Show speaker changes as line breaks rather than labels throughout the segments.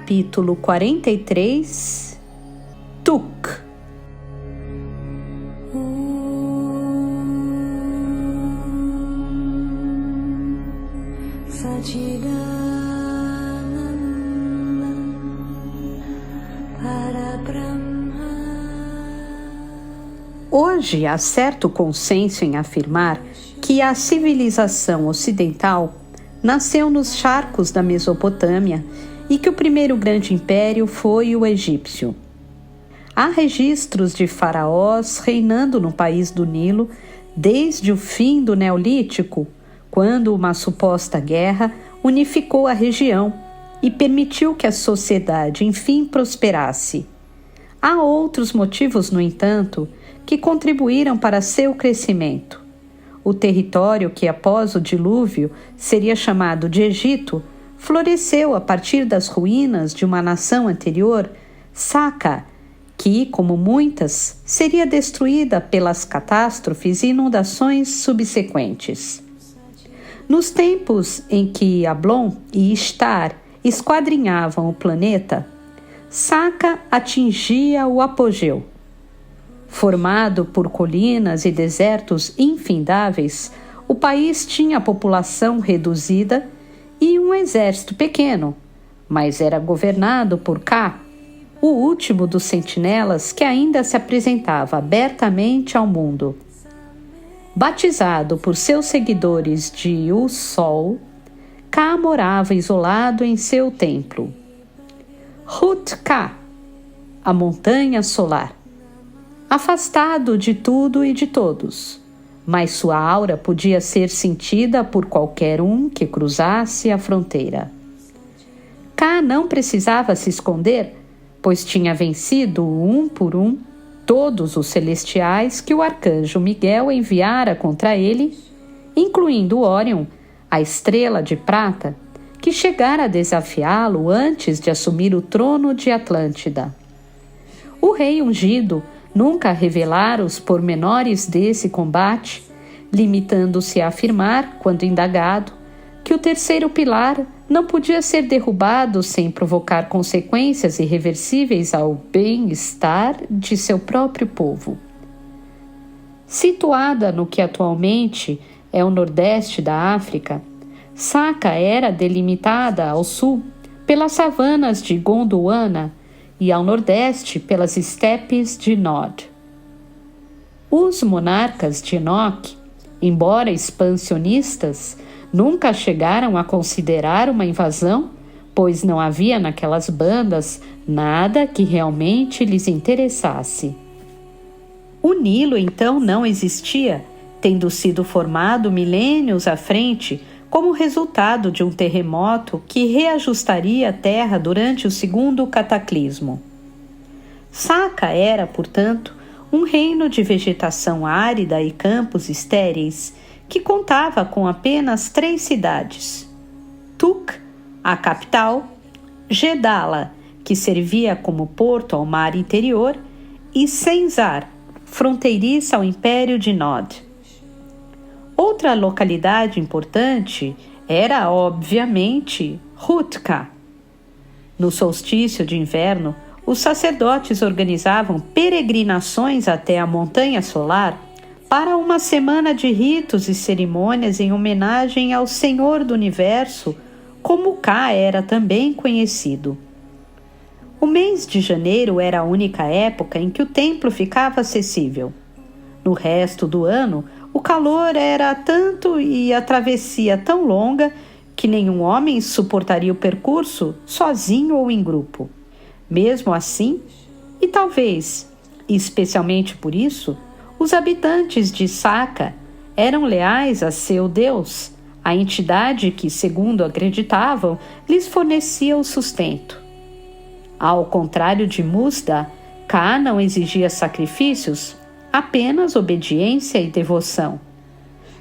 Capítulo 43 Tuk. Hoje há certo consenso em afirmar que a civilização ocidental nasceu nos charcos da Mesopotâmia e que o primeiro grande império foi o egípcio. Há registros de faraós reinando no país do Nilo desde o fim do Neolítico, quando uma suposta guerra unificou a região e permitiu que a sociedade enfim prosperasse. Há outros motivos, no entanto, que contribuíram para seu crescimento. O território que após o dilúvio seria chamado de Egito floresceu a partir das ruínas de uma nação anterior, Saka, que, como muitas, seria destruída pelas catástrofes e inundações subsequentes. Nos tempos em que Ablon e Ishtar esquadrinhavam o planeta, Saka atingia o apogeu. Formado por colinas e desertos infindáveis, o país tinha população reduzida e um exército pequeno, mas era governado por Ka, o último dos sentinelas que ainda se apresentava abertamente ao mundo. Batizado por seus seguidores de O Sol, Ka morava isolado em seu templo. Hut-Ka, a montanha solar. Afastado de tudo e de todos, mas sua aura podia ser sentida por qualquer um que cruzasse a fronteira. Ka não precisava se esconder, pois tinha vencido um por um todos os celestiais que o arcanjo Miguel enviara contra ele, incluindo Órion, a estrela de prata, que chegara a desafiá-lo antes de assumir o trono de Atlântida. O rei ungido nunca revelara os pormenores desse combate, limitando-se a afirmar, quando indagado, que o terceiro pilar não podia ser derrubado sem provocar consequências irreversíveis ao bem-estar de seu próprio povo. Situada no que atualmente é o nordeste da África, Saka era delimitada ao sul pelas savanas de Gondwana e ao nordeste pelas estepes de Nod. Os monarcas de Enoque, embora expansionistas, nunca chegaram a considerar uma invasão, pois não havia naquelas bandas nada que realmente lhes interessasse. O Nilo então não existia, tendo sido formado milênios à frente como resultado de um terremoto que reajustaria a Terra durante o segundo cataclismo. Saka era, portanto, um reino de vegetação árida e campos estéreis que contava com apenas 3 cidades: Tuk, a capital, Gedala, que servia como porto ao mar interior, e Senzar, fronteiriça ao Império de Nod. Outra localidade importante era, obviamente, Hut-Ka. No solstício de inverno, os sacerdotes organizavam peregrinações até a montanha solar para uma semana de ritos e cerimônias em homenagem ao Senhor do Universo, como Ka era também conhecido. O mês de janeiro era a única época em que o templo ficava acessível. No resto do ano, o calor era tanto e a travessia tão longa que nenhum homem suportaria o percurso sozinho ou em grupo. Mesmo assim, e talvez, especialmente por isso, os habitantes de Saka eram leais a seu Deus, a entidade que, segundo acreditavam, lhes fornecia o sustento. Ao contrário de Muzda, Ka não exigia sacrifícios, apenas obediência e devoção.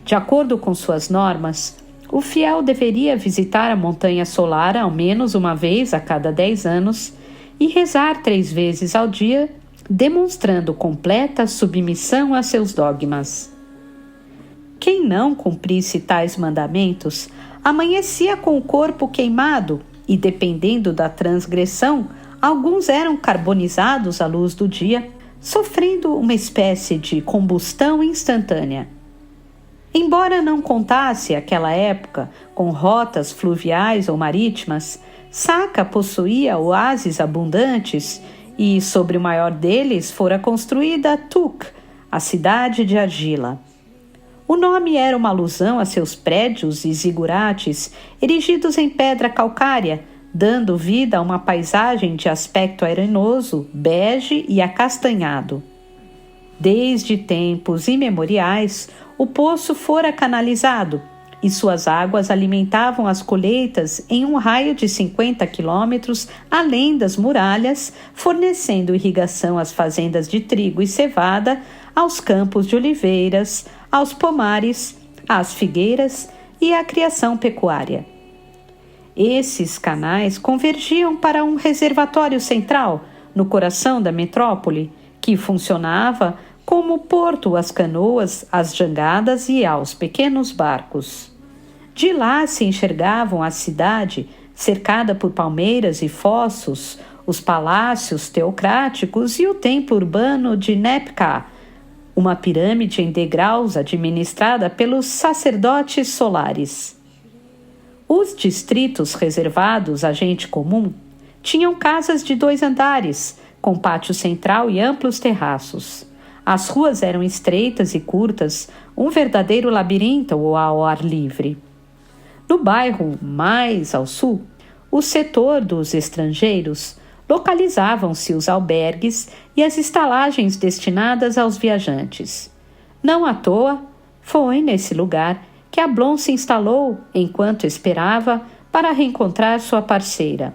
De acordo com suas normas, o fiel deveria visitar a montanha solar ao menos uma vez a cada 10 anos e rezar 3 vezes ao dia, demonstrando completa submissão a seus dogmas. Quem não cumprisse tais mandamentos amanhecia com o corpo queimado e, dependendo da transgressão, alguns eram carbonizados à luz do dia, sofrendo uma espécie de combustão instantânea. Embora não contasse aquela época com rotas fluviais ou marítimas, Saca possuía oásis abundantes e, sobre o maior deles, fora construída Tuk, a cidade de argila. O nome era uma alusão a seus prédios e zigurates erigidos em pedra calcária, dando vida a uma paisagem de aspecto arenoso, bege e acastanhado. Desde tempos imemoriais, o poço fora canalizado e suas águas alimentavam as colheitas em um raio de 50 quilômetros além das muralhas, fornecendo irrigação às fazendas de trigo e cevada, aos campos de oliveiras, aos pomares, às figueiras e à criação pecuária. Esses canais convergiam para um reservatório central, no coração da metrópole, que funcionava como porto às canoas, às jangadas e aos pequenos barcos. De lá se enxergavam a cidade, cercada por palmeiras e fossos, os palácios teocráticos e o templo urbano de Nepka, uma pirâmide em degraus administrada pelos sacerdotes solares. Os distritos reservados à gente comum tinham casas de 2 andares, com pátio central e amplos terraços. As ruas eram estreitas e curtas, um verdadeiro labirinto ao ar livre. No bairro mais ao sul, o setor dos estrangeiros, localizavam-se os albergues e as estalagens destinadas aos viajantes. Não à toa, foi nesse lugar que Ablon se instalou enquanto esperava para reencontrar sua parceira.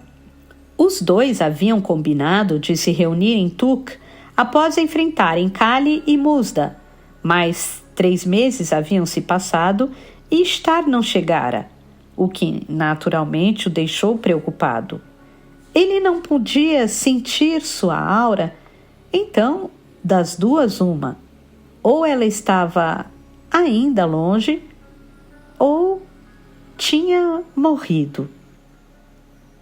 Os dois haviam combinado de se reunir em Tuk após enfrentarem Kali e Muzda, mas 3 meses haviam se passado e Ishtar não chegara, o que naturalmente o deixou preocupado. Ele não podia sentir sua aura, então, das duas uma, ou ela estava ainda longe, ou tinha morrido.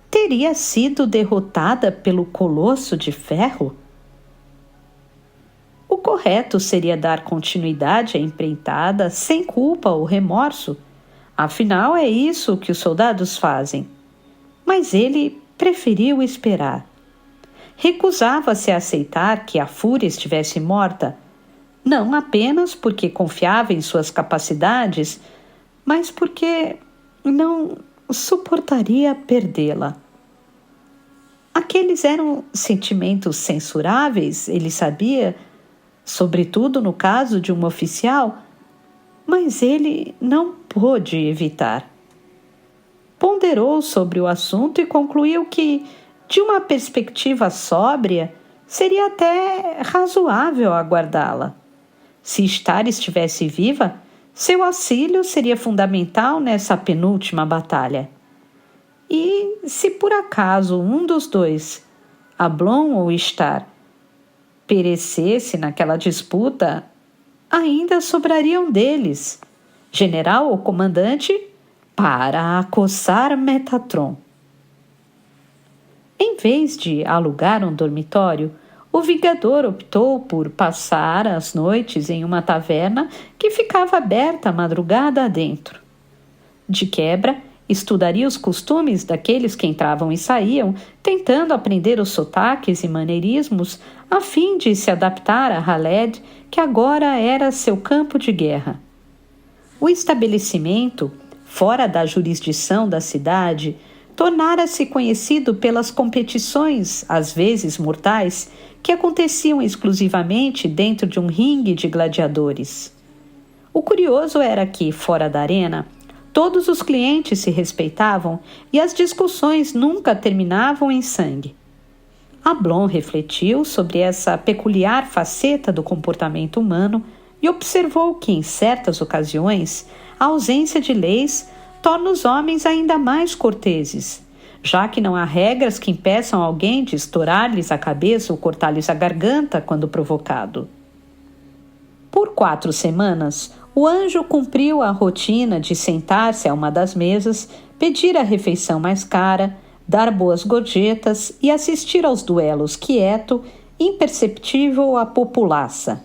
Teria sido derrotada pelo Colosso de Ferro? O correto seria dar continuidade à empreitada sem culpa ou remorso. Afinal, é isso que os soldados fazem. Mas ele preferiu esperar. Recusava-se a aceitar que a fúria estivesse morta, não apenas porque confiava em suas capacidades, mas porque não suportaria perdê-la. Aqueles eram sentimentos censuráveis, ele sabia, sobretudo no caso de um oficial, mas ele não pôde evitar. Ponderou sobre o assunto e concluiu que, de uma perspectiva sóbria, seria até razoável aguardá-la. Se Ishtar estivesse viva, seu auxílio seria fundamental nessa penúltima batalha. E se por acaso um dos dois, Ablon ou Ishtar, perecesse naquela disputa, ainda sobraria um deles, general ou comandante, para acossar Metatron. Em vez de alugar um dormitório, o Vingador optou por passar as noites em uma taverna que ficava aberta a madrugada adentro. De quebra, estudaria os costumes daqueles que entravam e saíam, tentando aprender os sotaques e maneirismos a fim de se adaptar a Haled, que agora era seu campo de guerra. O estabelecimento, fora da jurisdição da cidade, tornara-se conhecido pelas competições, às vezes mortais, que aconteciam exclusivamente dentro de um ringue de gladiadores. O curioso era que, fora da arena, todos os clientes se respeitavam e as discussões nunca terminavam em sangue. Ablon refletiu sobre essa peculiar faceta do comportamento humano e observou que, em certas ocasiões, a ausência de leis torna os homens ainda mais corteses, já que não há regras que impeçam alguém de estourar-lhes a cabeça ou cortar-lhes a garganta quando provocado. Por 4 semanas, o anjo cumpriu a rotina de sentar-se a uma das mesas, pedir a refeição mais cara, dar boas gorjetas e assistir aos duelos quieto, imperceptível à populaça.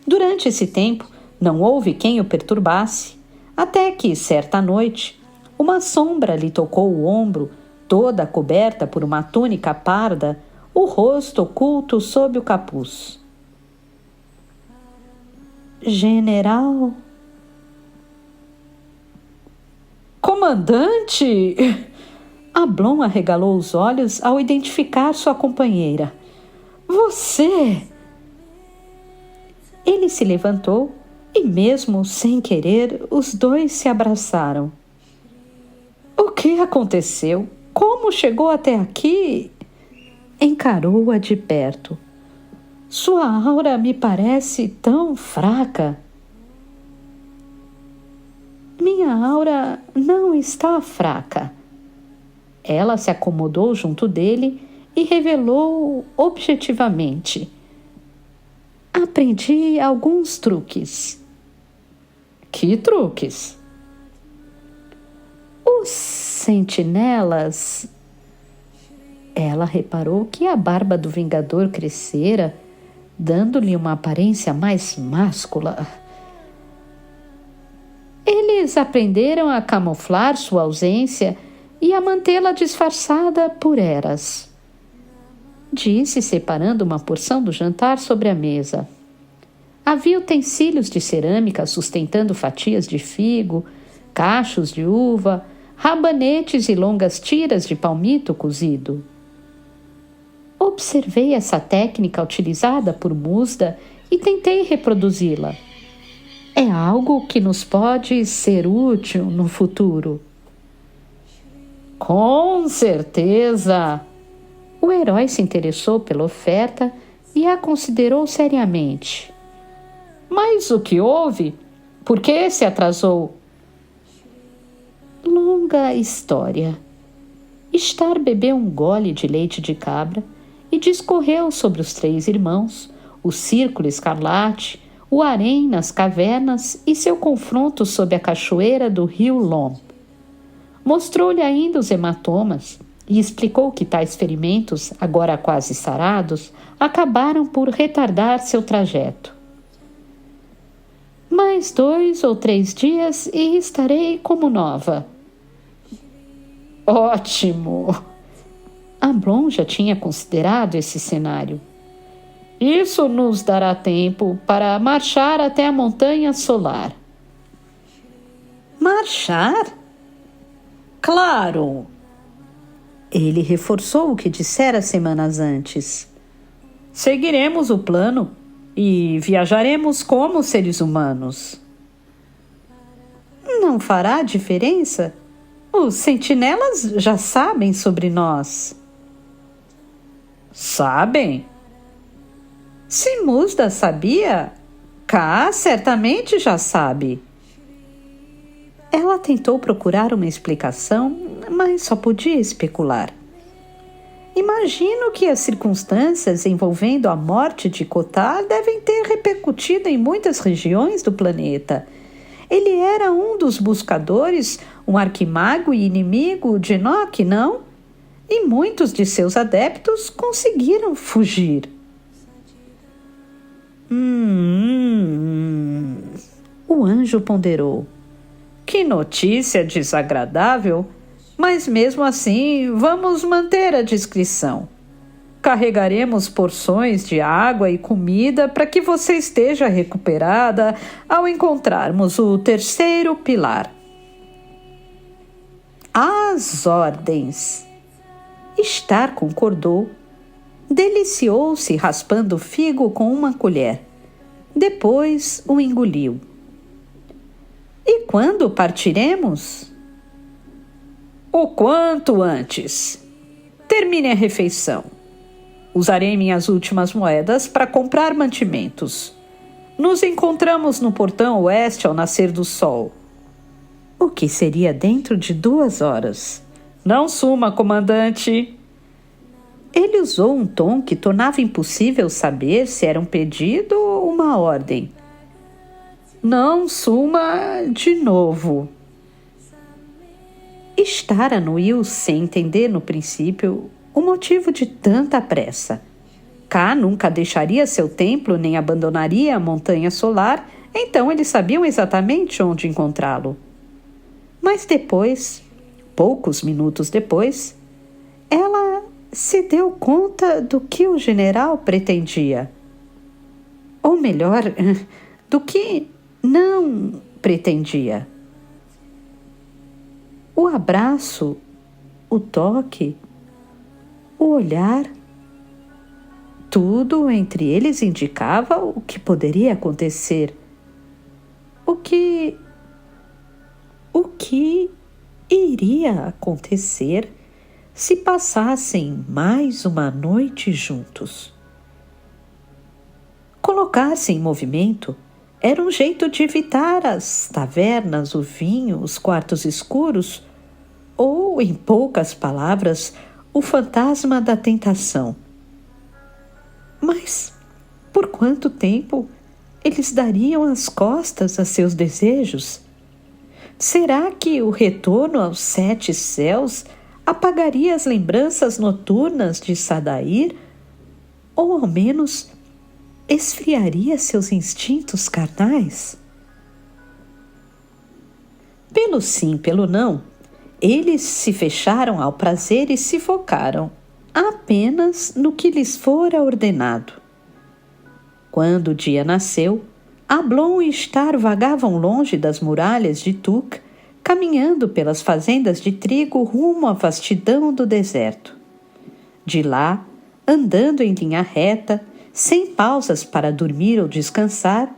Durante esse tempo, não houve quem o perturbasse, até que, certa noite, uma sombra lhe tocou o ombro, toda coberta por uma túnica parda, o rosto oculto sob o capuz. General? Comandante! Ablon arregalou os olhos ao identificar sua companheira. Você! Ele se levantou e, mesmo sem querer, os dois se abraçaram. O que aconteceu? Como chegou até aqui? Encarou-a de perto. Sua aura me parece tão fraca. Minha aura não está fraca. Ela se acomodou junto dele e revelou objetivamente. Aprendi alguns truques. Que truques? Os sentinelas... Ela reparou que a barba do Vingador crescera, dando-lhe uma aparência mais máscula. Eles aprenderam a camuflar sua ausência e a mantê-la disfarçada por eras. Disse, separando uma porção do jantar sobre a mesa. Havia utensílios de cerâmica sustentando fatias de figo, cachos de uva, rabanetes e longas tiras de palmito cozido. Observei essa técnica utilizada por Muzda e tentei reproduzi-la. É algo que nos pode ser útil no futuro. Com certeza! O herói se interessou pela oferta e a considerou seriamente. Mas o que houve? Por que se atrasou? Longa história. Star bebeu um gole de leite de cabra e discorreu sobre os 3 irmãos, o Círculo Escarlate, o harém nas cavernas e seu confronto sob a cachoeira do rio Lom. Mostrou-lhe ainda os hematomas e explicou que tais ferimentos, agora quase sarados, acabaram por retardar seu trajeto. Mais 2 ou 3 dias e estarei como nova. Ótimo! Ablon já tinha considerado esse cenário. Isso nos dará tempo para marchar até a montanha solar. Marchar? Claro! Ele reforçou o que dissera semanas antes. Seguiremos o plano e viajaremos como seres humanos. Não fará diferença? Os sentinelas já sabem sobre nós. Sabem? Se Muzda sabia, Ká certamente já sabe. Ela tentou procurar uma explicação, mas só podia especular. Imagino que as circunstâncias envolvendo a morte de Kotar devem ter repercutido em muitas regiões do planeta. Ele era um dos buscadores, um arquimago e inimigo de Enoch, não? E muitos de seus adeptos conseguiram fugir. O anjo ponderou. Que notícia desagradável, mas mesmo assim vamos manter a discrição. Carregaremos porções de água e comida para que você esteja recuperada ao encontrarmos o 3º pilar. Às ordens. Star concordou. Deliciou-se raspando o figo com uma colher. Depois o engoliu. E quando partiremos? O quanto antes. Termine a refeição. Usarei minhas últimas moedas para comprar mantimentos. Nos encontramos no portão oeste ao nascer do sol. O que seria dentro de 2 horas. Não suma, comandante. Ele usou um tom que tornava impossível saber se era um pedido ou uma ordem. Não suma de novo. Estar anuiu sem entender no princípio o motivo de tanta pressa. Ká nunca deixaria seu templo nem abandonaria a montanha solar, então eles sabiam exatamente onde encontrá-lo. Mas depois, poucos minutos depois, ela se deu conta do que o general pretendia. Ou melhor, do que não pretendia. O abraço, o toque, o olhar, tudo entre eles indicava o que poderia acontecer. O que iria acontecer se passassem mais uma noite juntos? Colocar-se em movimento era um jeito de evitar as tavernas, o vinho, os quartos escuros, ou, em poucas palavras, o fantasma da tentação. Mas por quanto tempo eles dariam as costas a seus desejos? Será que o retorno aos 7 céus apagaria as lembranças noturnas de Sadair? Ou ao menos esfriaria seus instintos carnais? Pelo sim, pelo não, eles se fecharam ao prazer e se focaram apenas no que lhes fora ordenado. Quando o dia nasceu, Ablon e Star vagavam longe das muralhas de Tuk, caminhando pelas fazendas de trigo rumo à vastidão do deserto. De lá, andando em linha reta, sem pausas para dormir ou descansar,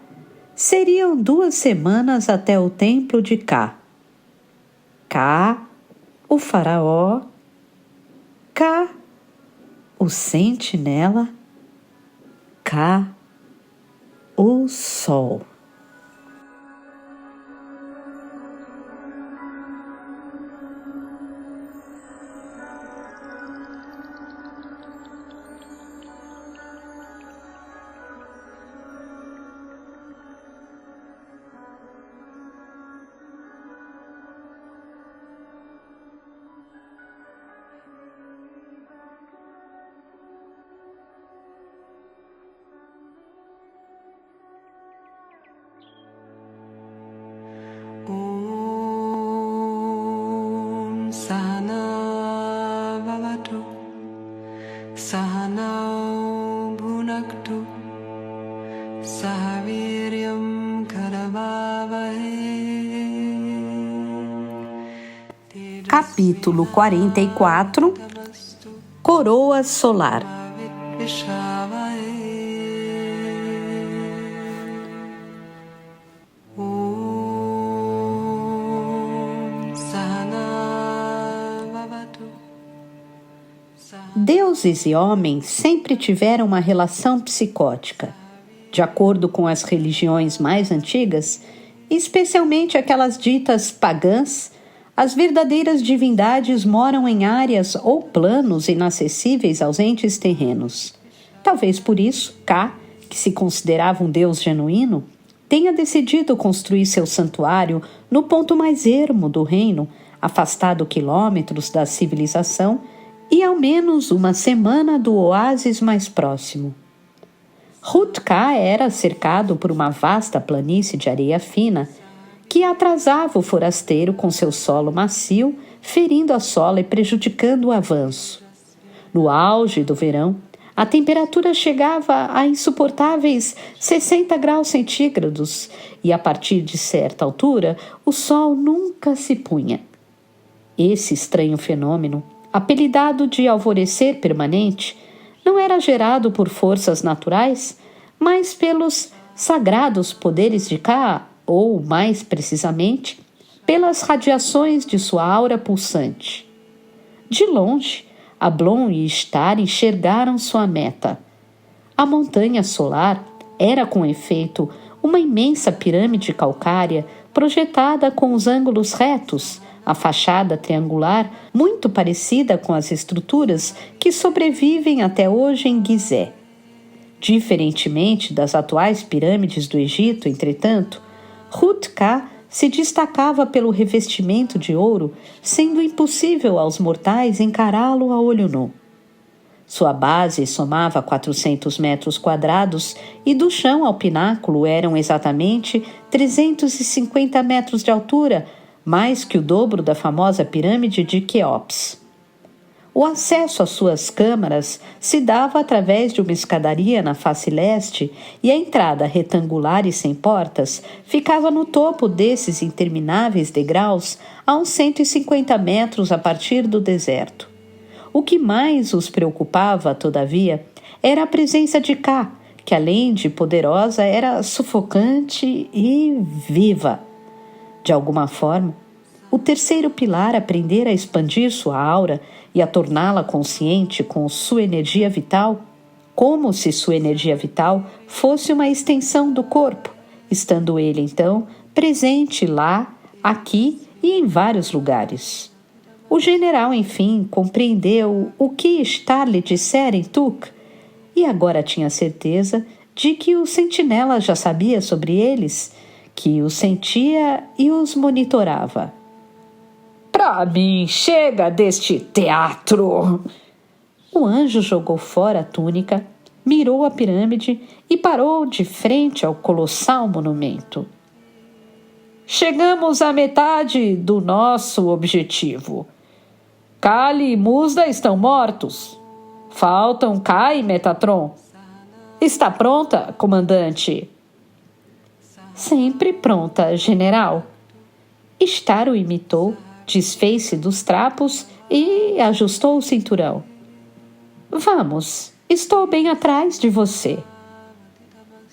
seriam 2 semanas até o templo de Ká. Ká, o faraó, Ká, o sentinela, Ká, o sol.
Sahana Vavatu Sahanau Bhunaktu Sahaviryam Karavavahe.
Capítulo 44 Coroa Solar. Deuses e homens sempre tiveram uma relação psicótica. De acordo com as religiões mais antigas, especialmente aquelas ditas pagãs, as verdadeiras divindades moram em áreas ou planos inacessíveis aos entes terrenos. Talvez por isso, Ká, que se considerava um deus genuíno, tenha decidido construir seu santuário no ponto mais ermo do reino, afastado quilômetros da civilização e ao menos 1 semana do oásis mais próximo. Rut-Ká era cercado por uma vasta planície de areia fina que atrasava o forasteiro com seu solo macio, ferindo a sola e prejudicando o avanço. No auge do verão, a temperatura chegava a insuportáveis 60 graus centígrados e, a partir de certa altura, o sol nunca se punha. Esse estranho fenômeno, apelidado de alvorecer permanente, não era gerado por forças naturais, mas pelos sagrados poderes de Ká, ou, mais precisamente, pelas radiações de sua aura pulsante. De longe, Ablon e Star enxergaram sua meta. A montanha solar era, com efeito, uma imensa pirâmide calcária projetada com os ângulos retos, a fachada triangular, muito parecida com as estruturas que sobrevivem até hoje em Gizé. Diferentemente das atuais pirâmides do Egito, entretanto, Rut-Ká se destacava pelo revestimento de ouro, sendo impossível aos mortais encará-lo a olho nu. Sua base somava 400 metros quadrados e do chão ao pináculo eram exatamente 350 metros de altura, mais que o dobro da famosa pirâmide de Quéops. O acesso às suas câmaras se dava através de uma escadaria na face leste e a entrada retangular e sem portas ficava no topo desses intermináveis degraus a uns 150 metros a partir do deserto. O que mais os preocupava, todavia, era a presença de Ká, que além de poderosa era sufocante e viva. De alguma forma, o terceiro pilar aprendera a expandir sua aura e a torná-la consciente com sua energia vital, como se sua energia vital fosse uma extensão do corpo, estando ele, então, presente lá, aqui e em vários lugares. O general, enfim, compreendeu o que Star lhe dissera em Tuk e agora tinha certeza de que o sentinela já sabia sobre eles, que os sentia e os monitorava.
Pra mim, chega deste teatro!
O anjo jogou fora a túnica, mirou a pirâmide e parou de frente ao colossal monumento.
Chegamos à metade do nosso objetivo. Kali e Musda estão mortos. Faltam Ká e Metatron. Está pronta, comandante?
Sempre pronta, general. Star o imitou, desfez-se dos trapos e ajustou o cinturão. Vamos, estou bem atrás de você.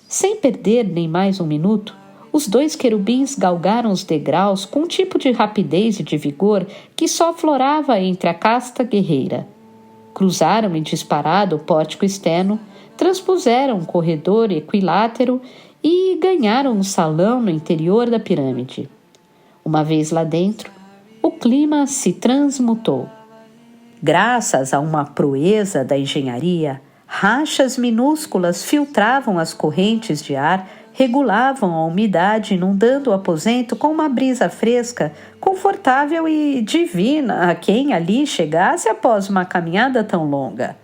Sem perder nem mais um minuto, os dois querubins galgaram os degraus com um tipo de rapidez e de vigor que só florava entre a casta guerreira. Cruzaram em disparado o pórtico externo, transpuseram um corredor equilátero e ganharam um salão no interior da pirâmide. Uma vez lá dentro, o clima se transmutou. Graças a uma proeza da engenharia, rachas minúsculas filtravam as correntes de ar, regulavam a umidade, inundando o aposento com uma brisa fresca, confortável e divina a quem ali chegasse após uma caminhada tão longa.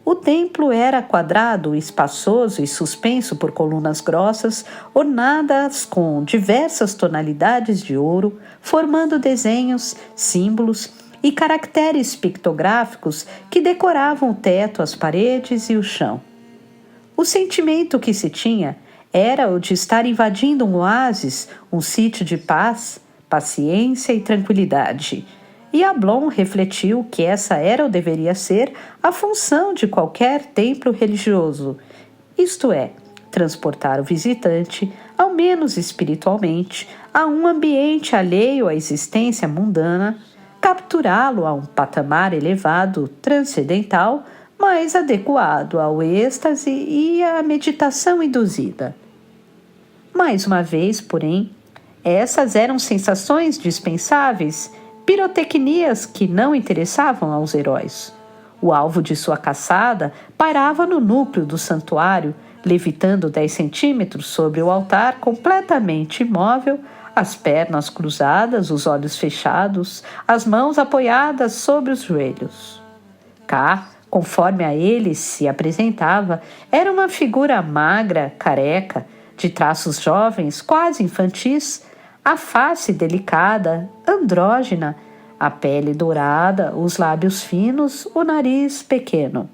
O templo era quadrado, espaçoso e suspenso por colunas grossas, ornadas com diversas tonalidades de ouro, formando desenhos, símbolos e caracteres pictográficos que decoravam o teto, as paredes e o chão. O sentimento que se tinha era o de estar invadindo um oásis, um sítio de paz, paciência e tranquilidade. E Ablon refletiu que essa era ou deveria ser a função de qualquer templo religioso, isto é, transportar o visitante, ao menos espiritualmente, a um ambiente alheio à existência mundana, capturá-lo a um patamar elevado, transcendental, mais adequado ao êxtase e à meditação induzida. Mais uma vez, porém, essas eram sensações dispensáveis, pirotecnias que não interessavam aos heróis. O alvo de sua caçada pairava no núcleo do santuário, levitando 10 centímetros sobre o altar, completamente imóvel, as pernas cruzadas, os olhos fechados, as mãos apoiadas sobre os joelhos. Ká, conforme a ele se apresentava, era uma figura magra, careca, de traços jovens, quase infantis, a face delicada, andrógena, a pele dourada, os lábios finos, o nariz pequeno.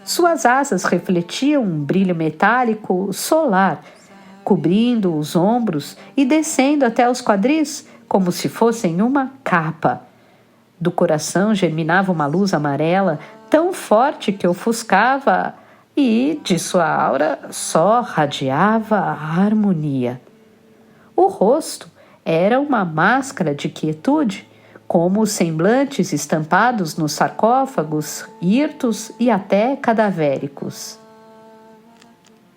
Suas asas refletiam um brilho metálico solar, cobrindo os ombros e descendo até os quadris, como se fossem uma capa. Do coração germinava uma luz amarela tão forte que ofuscava e, de sua aura, só radiava a harmonia. O rosto era uma máscara de quietude, como os semblantes estampados nos sarcófagos, hirtos e até cadavéricos.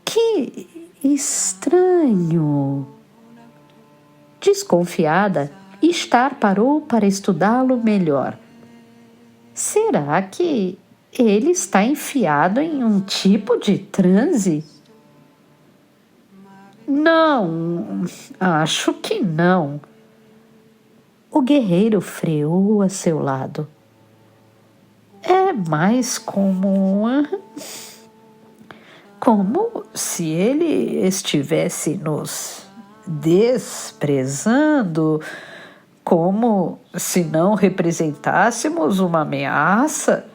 Que estranho! Desconfiada, Star parou para estudá-lo melhor. Será que ele está enfiado em um tipo de transe?
Não, acho que não.
O guerreiro freou a seu lado.
É mais como se ele estivesse nos desprezando, como se não representássemos uma ameaça,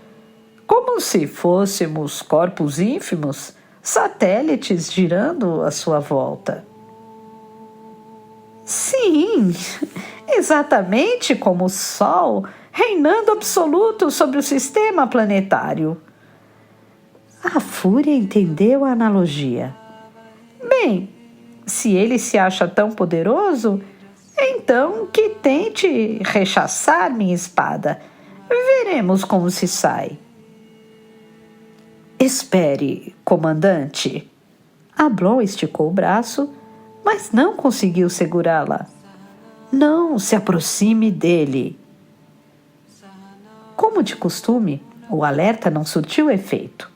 como se fôssemos corpos ínfimos, satélites girando à sua volta.
Sim, exatamente como o Sol reinando absoluto sobre o sistema planetário. A Fúria entendeu a analogia. Bem, se ele se acha tão poderoso, então que tente rechaçar minha espada. Veremos como se sai.
Espere, comandante.
Ablon esticou o braço, mas não conseguiu segurá-la.
Não se aproxime dele.
Como de costume, o alerta não surtiu efeito.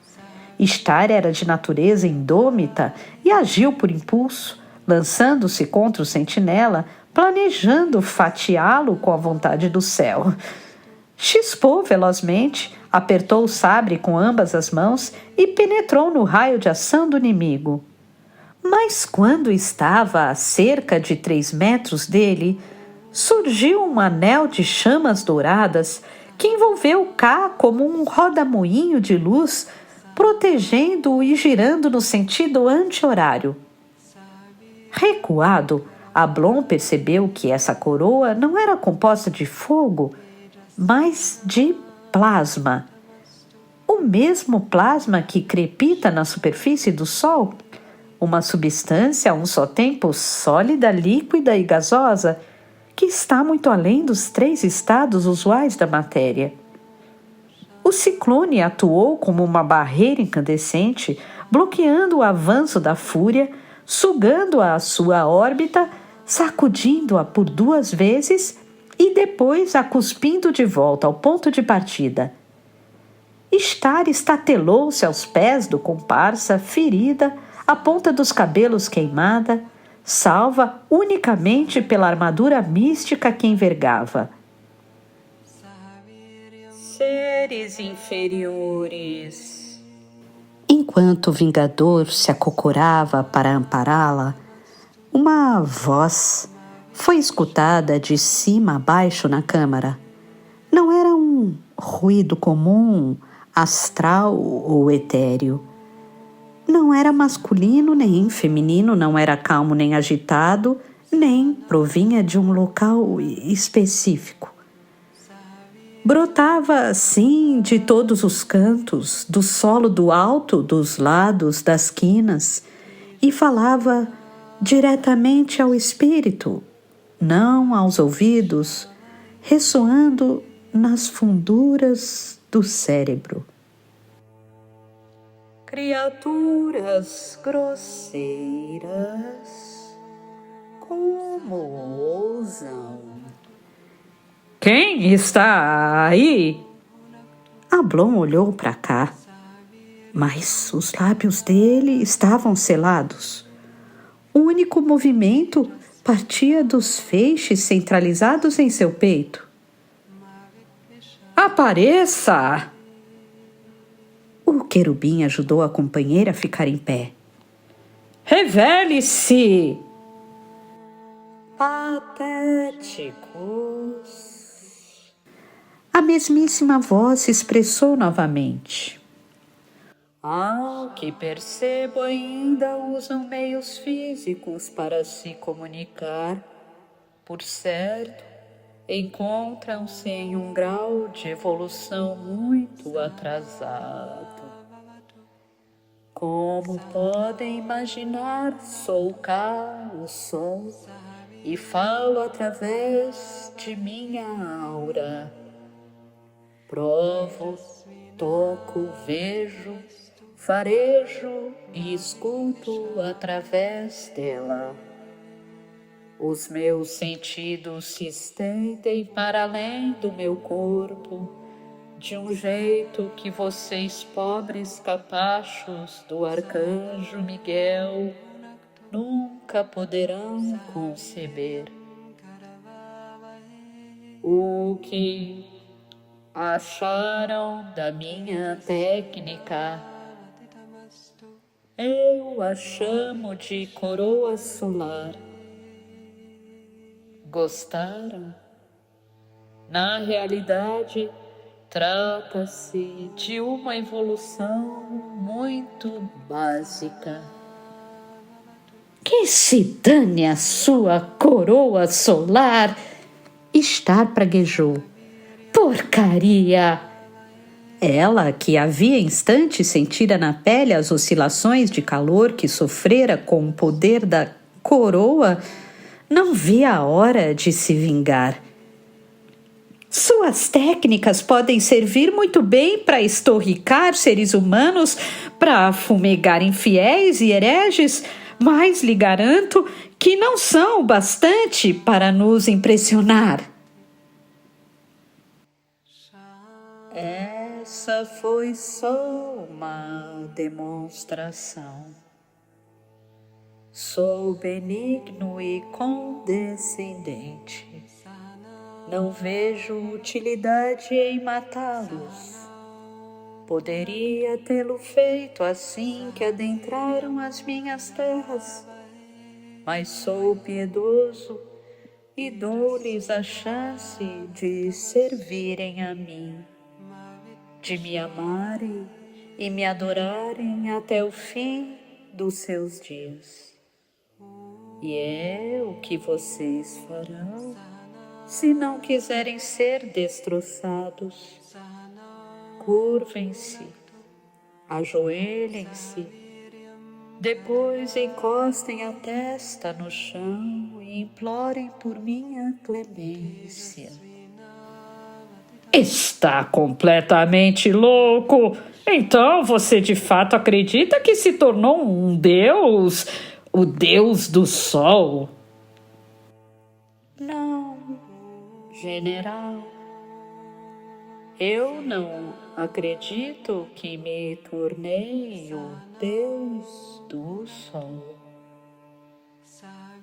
Star era de natureza indômita e agiu por impulso, lançando-se contra o sentinela, planejando fatiá-lo com a vontade do céu. Chispou velozmente, apertou o sabre com ambas as mãos e penetrou no raio de ação do inimigo. Mas quando estava a cerca de 3 metros dele, surgiu um anel de chamas douradas que envolveu K como um rodamuinho de luz, protegendo-o e girando no sentido anti-horário. Recuado, Ablon percebeu que essa coroa não era composta de fogo, mas de plasma. O mesmo plasma que crepita na superfície do Sol, uma substância a um só tempo sólida, líquida e gasosa, que está muito além dos 3 estados usuais da matéria. O ciclone atuou como uma barreira incandescente, bloqueando o avanço da Fúria, sugando-a à sua órbita, sacudindo-a por 2 vezes e depois a cuspindo de volta ao ponto de partida. Star estatelou-se aos pés do comparsa, ferida, a ponta dos cabelos queimada, salva unicamente pela armadura mística que envergava.
Seres inferiores.
Enquanto o Vingador se acocorava para ampará-la, uma voz foi escutada de cima a baixo na câmara. Não era um ruído comum, astral ou etéreo. Não era masculino nem feminino, não era calmo nem agitado, nem provinha de um local específico. Brotava, sim, de todos os cantos, do solo do alto, dos lados, das quinas, e falava diretamente ao espírito, não aos ouvidos, ressoando nas funduras do cérebro.
Criaturas grosseiras, como ousam? Quem está aí?
Ablon olhou para cá, mas os lábios dele estavam selados. O único movimento partia dos feixes centralizados em seu peito.
Apareça!
O querubim ajudou a companheira a ficar em pé.
Revele-se! Patéticos.
A mesmíssima voz se expressou novamente.
Ao que percebo, ainda usam meios físicos para se comunicar. Por certo, encontram-se em um grau de evolução muito atrasado. Como podem imaginar, sou cá, o Sol, e falo através de minha aura. Provo, toco, vejo, farejo e escuto através dela. Os meus sentidos se estendem para além do meu corpo, de um jeito que vocês, pobres capachos do arcanjo Miguel, nunca poderão conceber. O que acharam da minha técnica, eu a chamo de coroa solar. Gostaram? Na realidade, trata-se de uma evolução muito básica.
Que se dane a sua coroa solar! Star praguejou. Porcaria! Ela, que havia instantes sentira na pele as oscilações de calor que sofrera com o poder da coroa, não via a hora de se vingar. Suas técnicas podem servir muito bem para estorricar seres humanos, para fumegar infiéis e hereges, mas lhe garanto que não são o bastante para nos impressionar.
Essa foi só uma demonstração. Sou benigno e condescendente. Não vejo utilidade em matá-los. Poderia tê-lo feito assim que adentraram as minhas terras, mas sou piedoso e dou-lhes a chance de servirem a mim, de me amarem e me adorarem até o fim dos seus dias. E é o que vocês farão se não quiserem ser destroçados. Curvem-se, ajoelhem-se, depois encostem a testa no chão e implorem por minha clemência.
Está completamente louco! Então você de fato acredita que se tornou um deus? O deus do sol?
Não, general. Eu não acredito que me tornei o deus do sol.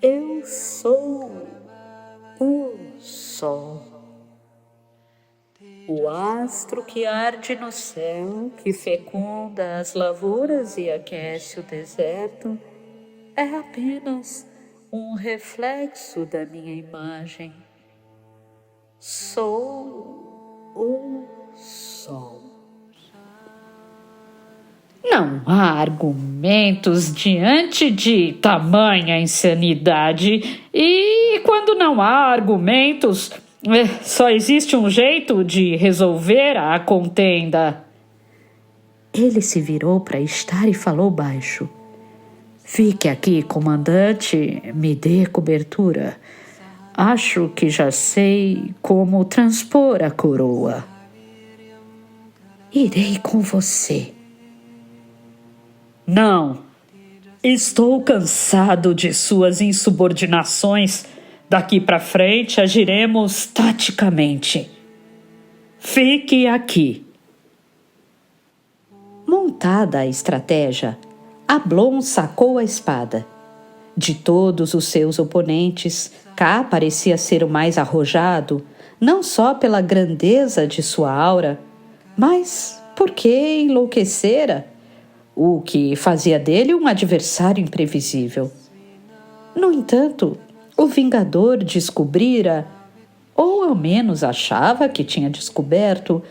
Eu sou o sol. O astro que arde no céu, que fecunda as lavouras e aquece o deserto, é apenas um reflexo da minha imagem. Sou o sol.
Não há argumentos diante de tamanha insanidade. E quando não há argumentos, só existe um jeito de resolver a contenda.
Ele se virou para Star e falou baixo. Fique aqui, comandante, me dê cobertura. Acho que já sei como transpor a coroa. Irei com você.
Não, estou cansado de suas insubordinações. Daqui para frente agiremos taticamente. Fique aqui.
Montada a estratégia, Ablon sacou a espada. De todos os seus oponentes, Ká parecia ser o mais arrojado, não só pela grandeza de sua aura, mas porque enlouquecera, o que fazia dele um adversário imprevisível. No entanto, o Vingador descobrira, ou ao menos achava que tinha descoberto,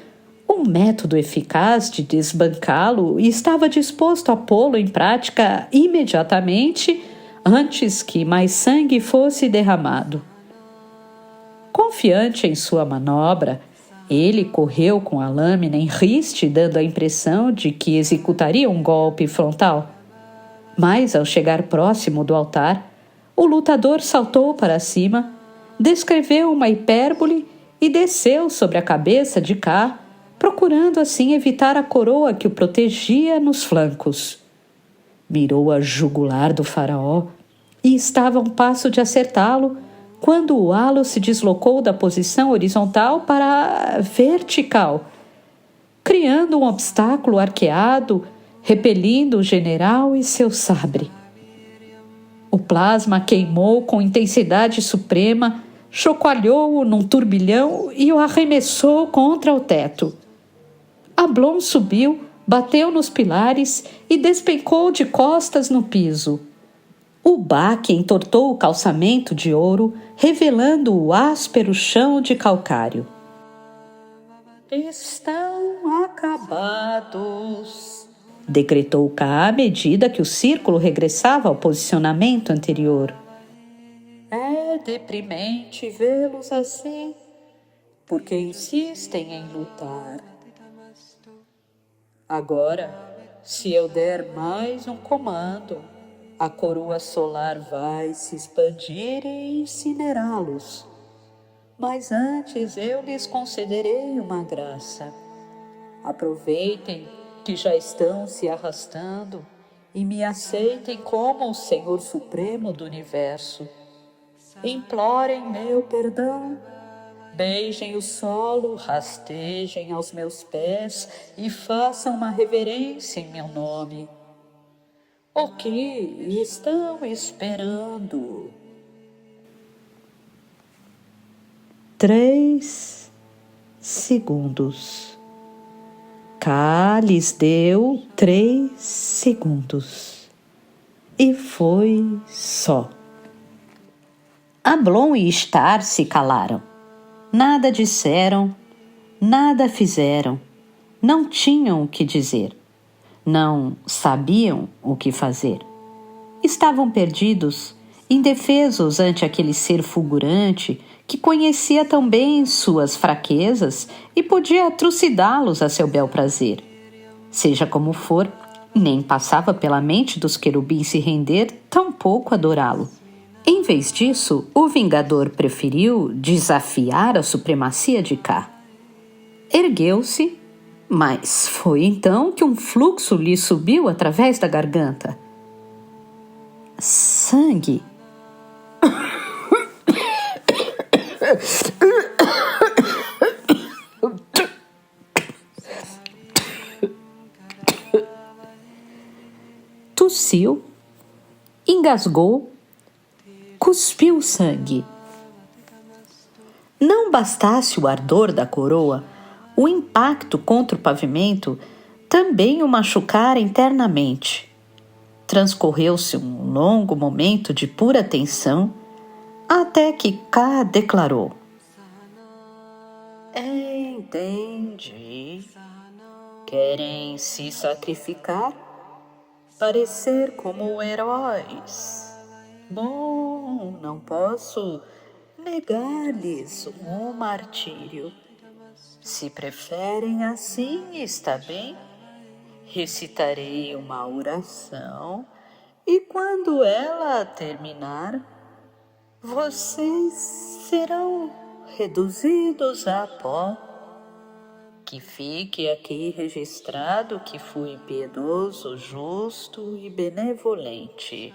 um método eficaz de desbancá-lo e estava disposto a pô-lo em prática imediatamente antes que mais sangue fosse derramado. Confiante em sua manobra, ele correu com a lâmina em riste, dando a impressão de que executaria um golpe frontal. Mas, ao chegar próximo do altar, o lutador saltou para cima, descreveu uma hipérbole e desceu sobre a cabeça de Ká, procurando assim evitar a coroa que o protegia nos flancos. Mirou a jugular do faraó e estava a um passo de acertá-lo quando o halo se deslocou da posição horizontal para a vertical, criando um obstáculo arqueado, repelindo o general e seu sabre.
O plasma queimou com intensidade suprema, chocalhou-o num turbilhão e o arremessou contra o teto. Ablon subiu, bateu nos pilares e despencou de costas no piso. O baque entortou o calçamento de ouro, revelando o áspero chão de calcário.
Estão acabados, decretou Ká à medida que o círculo regressava ao posicionamento anterior. É deprimente vê-los assim, porque insistem em lutar. Agora, se eu der mais um comando, a coroa solar vai se expandir e incinerá-los. Mas antes eu lhes concederei uma graça. Aproveitem que já estão se arrastando e me aceitem como o Senhor Supremo do Universo. Implorem meu perdão. Beijem o solo, rastejem aos meus pés e façam uma reverência em meu nome. O que estão esperando? 3 segundos. Ká lhes deu 3 segundos. E foi só. Ablon e Star se calaram. Nada disseram, nada fizeram. Não tinham o que dizer. Não sabiam o que fazer. Estavam perdidos, indefesos ante aquele ser fulgurante que conhecia tão bem suas fraquezas e podia trucidá-los a seu bel prazer. Seja como for, nem passava pela mente dos querubins se render, tampouco adorá-lo. Em vez disso, o Vingador preferiu desafiar a supremacia de Ká. Ergueu-se, mas foi então que um fluxo lhe subiu através da garganta. Sangue. Tossiu, engasgou, cuspiu sangue. Não bastasse o ardor da coroa, o impacto contra o pavimento também o machucara internamente. Transcorreu-se um longo momento de pura tensão, até que Ká declarou: Entendi. Querem se sacrificar? Parecer como heróis? Bom, não posso negar-lhes um martírio. Se preferem assim, está bem. Recitarei uma oração e quando ela terminar, vocês serão reduzidos a pó. Que fique aqui registrado que fui piedoso, justo e benevolente.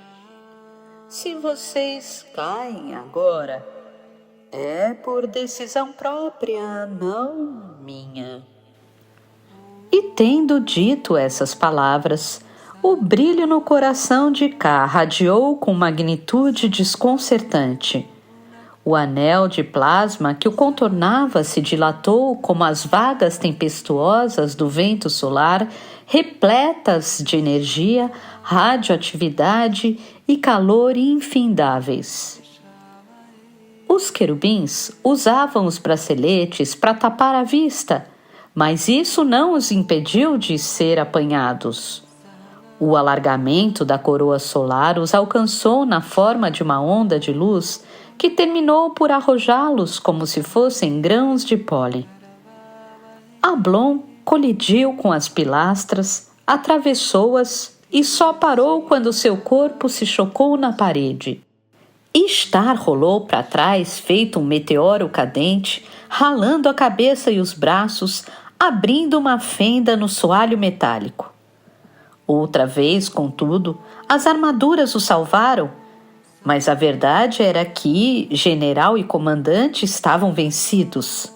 Se vocês caem agora, é por decisão própria, não minha. E tendo dito essas palavras, o brilho no coração de Ká radiou com magnitude desconcertante. O anel de plasma que o contornava se dilatou como as vagas tempestuosas do vento solar, repletas de energia, radioatividade e calor infindáveis. Os querubins usavam os braceletes para tapar a vista, mas isso não os impediu de ser apanhados. O alargamento da coroa solar os alcançou na forma de uma onda de luz que terminou por arrojá-los como se fossem grãos de pólen. Ablon colidiu com as pilastras, atravessou-as e só parou quando seu corpo se chocou na parede. Star rolou para trás, feito um meteoro cadente, ralando a cabeça e os braços, abrindo uma fenda no soalho metálico. Outra vez, contudo, as armaduras o salvaram, mas a verdade era que general e comandante estavam vencidos.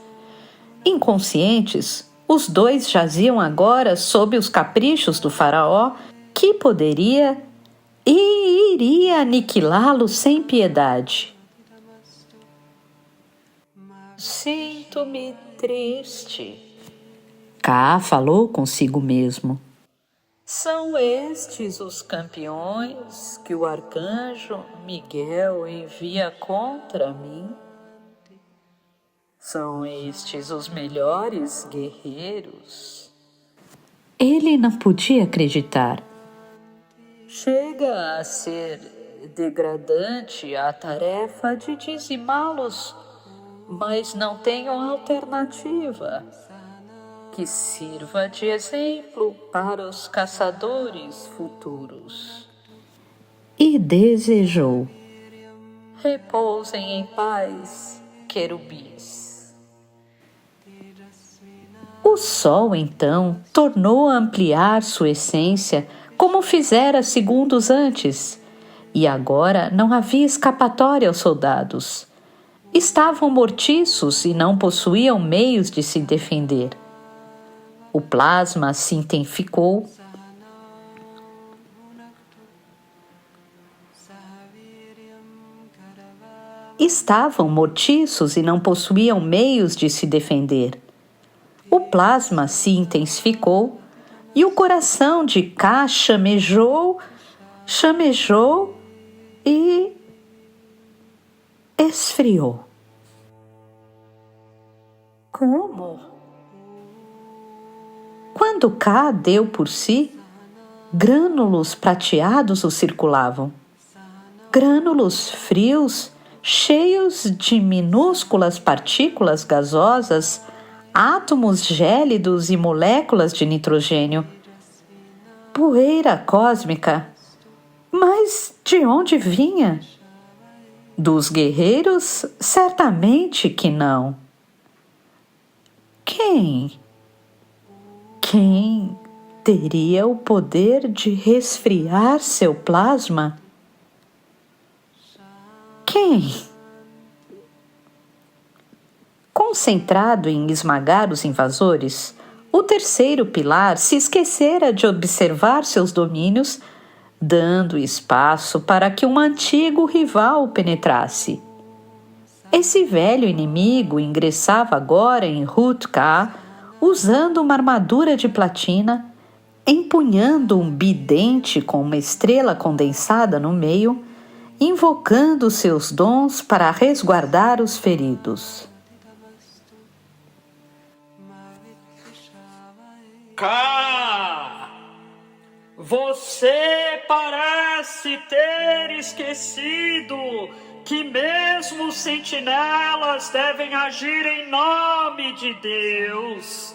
Inconscientes, os dois jaziam agora sob os caprichos do faraó, que poderia e iria aniquilá-lo sem piedade.
Sinto-me triste.
Ká falou consigo mesmo.
São estes os campeões que o arcanjo Miguel envia contra mim? São estes os melhores guerreiros?
Ele não podia acreditar.
Chega a ser degradante a tarefa de dizimá-los, mas não tenho alternativa que sirva de exemplo para os caçadores futuros.
E desejou.
Repousem em paz, querubins.
O sol, então, tornou a ampliar sua essência como fizera segundos antes, e agora não havia escapatória aos soldados. Estavam mortiços e não possuíam meios de se defender. O plasma se intensificou. Estavam mortiços e não possuíam meios de se defender. O plasma se intensificou e o coração de Ká chamejou e esfriou.
Como?
Quando Ká deu por si, grânulos prateados o circulavam. Grânulos frios, cheios de minúsculas partículas gasosas, átomos gélidos e moléculas de nitrogênio. Poeira cósmica. Mas de onde vinha? Dos guerreiros? Certamente que não. Quem teria o poder de resfriar seu plasma? Quem? Concentrado em esmagar os invasores, o terceiro pilar se esquecera de observar seus domínios, dando espaço para que um antigo rival o penetrasse. Esse velho inimigo ingressava agora em Ruth-Ká, usando uma armadura de platina, empunhando um bidente com uma estrela condensada no meio, invocando seus dons para resguardar os feridos.
Ká, você parece ter esquecido que mesmo os sentinelas devem agir em nome de Deus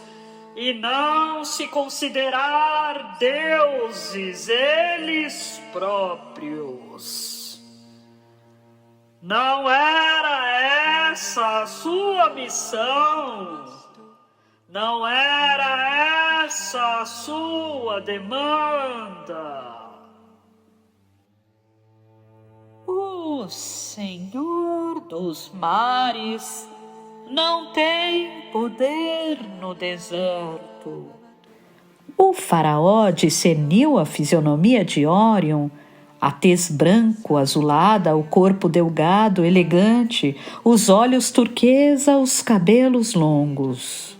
e não se considerar deuses eles próprios. Não era essa a sua missão? Não era essa a sua demanda?
O Senhor dos Mares não tem poder no deserto.
O faraó discerniu a fisionomia de Órion, a tez branco-azulada, o corpo delgado, elegante, os olhos turquesa, os cabelos longos.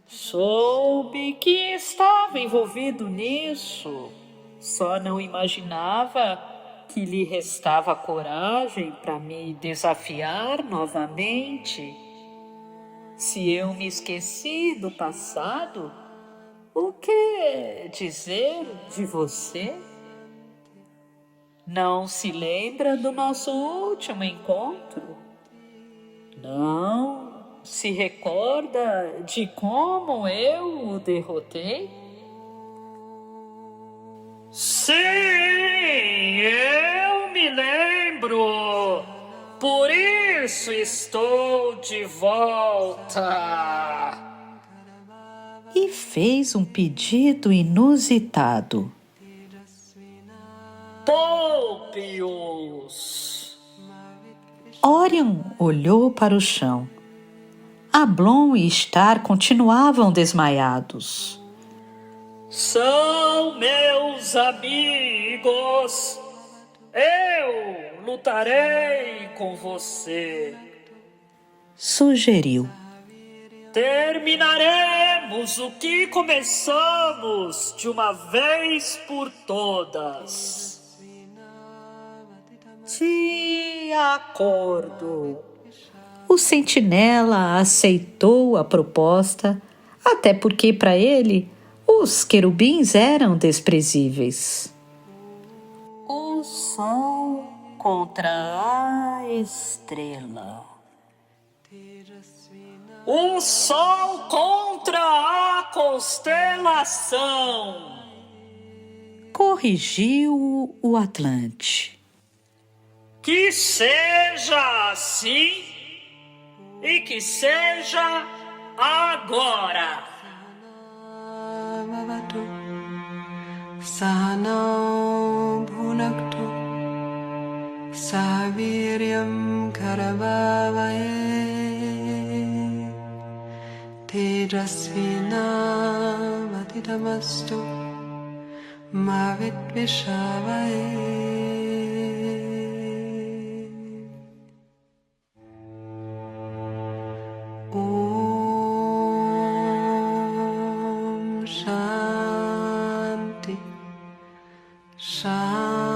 Soube que estava envolvido nisso. Só não imaginava que lhe restava coragem para me desafiar novamente. Se eu me esqueci do passado, o que dizer de você? Não se lembra do nosso último encontro? Não se recorda de como eu o derrotei?
Sim, eu me lembro. Por isso estou de volta.
E fez um pedido inusitado.
Poupe-os.
Órion olhou para o chão. Ablon e Star continuavam desmaiados.
São meus amigos. Eu lutarei com você.
Sugeriu.
Terminaremos o que começamos de uma vez por todas. De acordo.
O sentinela aceitou a proposta, até porque para ele os querubins eram desprezíveis.
O sol contra a estrela.
O sol contra a constelação.
Corrigiu o Atlante.
Que seja assim e que seja agora.
Bhavatu Sahanau Bhunaktu Saviryam Karavavaye Tejasvinavadidamastu Ma Vidvishavaye. Om Shanti Shanti